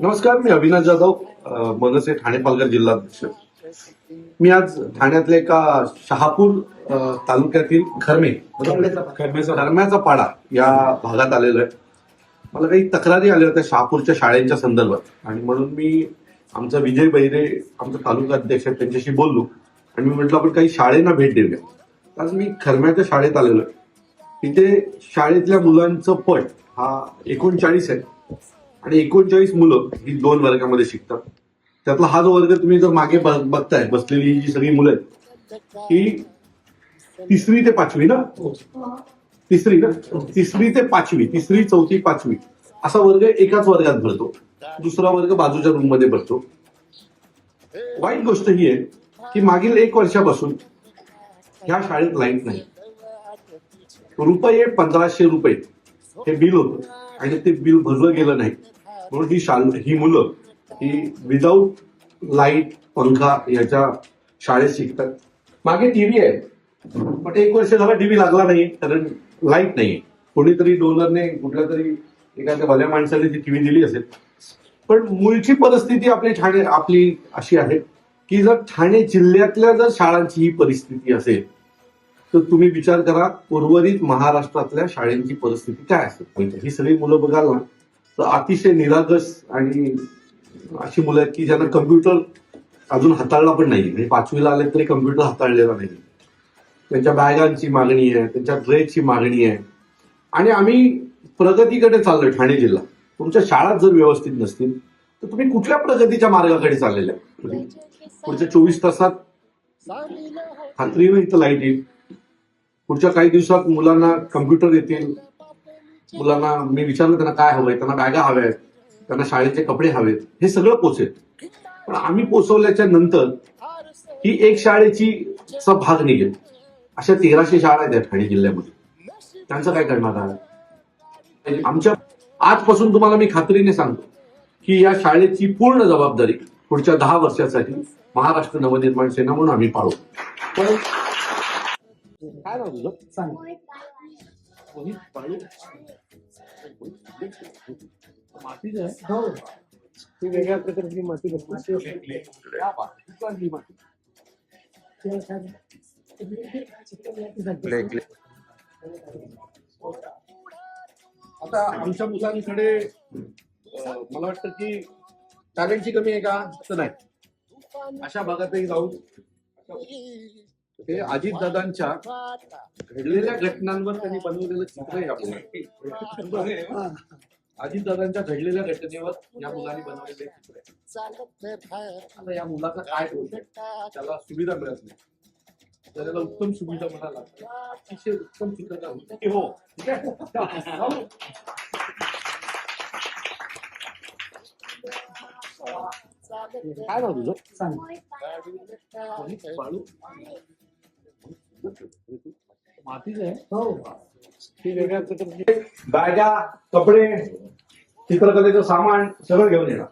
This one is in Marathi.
नमस्कार, मी अविनाश जाधव, मनसे ठाणे पालघर जिल्हाध्यक्ष. मी आज ठाण्यातल्या एका शहापूर तालुक्यातील खरम्याचा पाडा या भागात आलेलो आहे. मला काही तक्रारी आल्या होत्या शहापूरच्या शाळेच्या संदर्भात आणि म्हणून मी आमचा विजय बैरे आमचा तालुका अध्यक्ष आहे त्यांच्याशी बोललो आणि मी म्हटलं आपण काही शाळेंना भेट देऊया. आज मी खरम्याच्या शाळेत आलेलो आहे. तिथे शाळेतल्या मुलांचं पट हा 39 आहे आणि 39 मुलं ही 2 वर्गामध्ये शिकतात. त्यातला हा जो वर्ग तुम्ही जर मागे बघताय बसलेली जी सगळी मुलं आहेत ही 3री ते 5वी ना, 3री ते 5वी, 3री 4थी 5वी असा वर्ग एकाच वर्गात भरतो. दुसरा वर्ग बाजूच्या रूम मध्ये भरतो. वाईट गोष्ट ही आहे की मागील 1 वर्षापासून ह्या शाळेत लाईट नाही. ₹1500 हे बिल होतं आणि ते बिल भरलं गेलं नाही म्हणून ही मुलं ही विदाऊट लाईट पंखा याच्या शाळेत शिकतात. मागे टीव्ही आहे पण 1 वर्ष झाला टीव्ही लागला नाही कारण लाईट नाही. कोणीतरी डोनरने कुठल्या तरी एखाद्या भल्या माणसाने ती टीव्ही दिली असेल. पण मूळची परिस्थिती आपली अशी आहे की जर ठाणे जिल्ह्यातल्या जर शाळांची ही परिस्थिती असेल तर तुम्ही विचार करा उर्वरित महाराष्ट्रातल्या शाळेंची परिस्थिती काय असेल. ही सगळी मुलं बघाल ना तर अतिशय निरागस आणि अशी मुलं आहेत की ज्यांना कम्प्युटर अजून हाताळला पण नाही. म्हणजे 5वीला आले तरी कम्प्युटर हाताळलेला नाही. त्यांच्या बॅगांची मागणी आहे, त्यांच्या ड्रेसची मागणी आहे आणि आम्ही प्रगतीकडे चाललोय. ठाणे जिल्हा तुमच्या शाळा जर व्यवस्थित नसतील तर तुम्ही कुठल्या प्रगतीच्या मार्गाकडे चाललेल्या. पुढच्या 24 तासात खात्रीनं इथं लाईट येईल. पुढच्या काही दिवसात मुलांना कम्प्युटर येतील. मुलांना मी विचारलं त्यांना काय हवंय, त्यांना बॅगा हव्यात, त्यांना शाळेचे कपडे हवेत, हे सगळं पोचेल. पण आम्ही पोचवल्याच्या नंतर ही एक शाळेची भाग निघेल. अशा 1300 शाळा आहेत ठाणे जिल्ह्यामध्ये. त्यांचं काय करणार आहे. आमच्या आजपासून तुम्हाला मी खात्रीने सांगतो की या शाळेची पूर्ण जबाबदारी पुढच्या 10 वर्षासाठी महाराष्ट्र नवनिर्माण सेना म्हणून आम्ही पाळू. काय नाव तुझं सांग. मातीच आहे हो. ती वेगळ्या प्रकारची माती आता आमच्या मुलांकडे मला वाटतं की टॅलेंटची कमी आहे का तर नाही. अशा भागातही जाऊन ते अजितदादांच्या घडलेल्या घटनांवर त्यांनी बनवलेलं चित्र आहे. आपण अजितदादांच्या घडलेल्या घटनेवर या मुलांनी बनवलेले चित्र आहे. आता या मुलाचा काय होत त्याला सुविधा मिळत नाही. त्याला उत्तम सुविधा मिळाला अतिशय उत्तम चित्रकार होते हो. ठीक आहे काय नाव तुझं सांग. मातीच आहे हो. ती वेगळ्या प्रकारची बॅगा कपडे चित्रकलेचं सामान सगळं घेऊन येणार.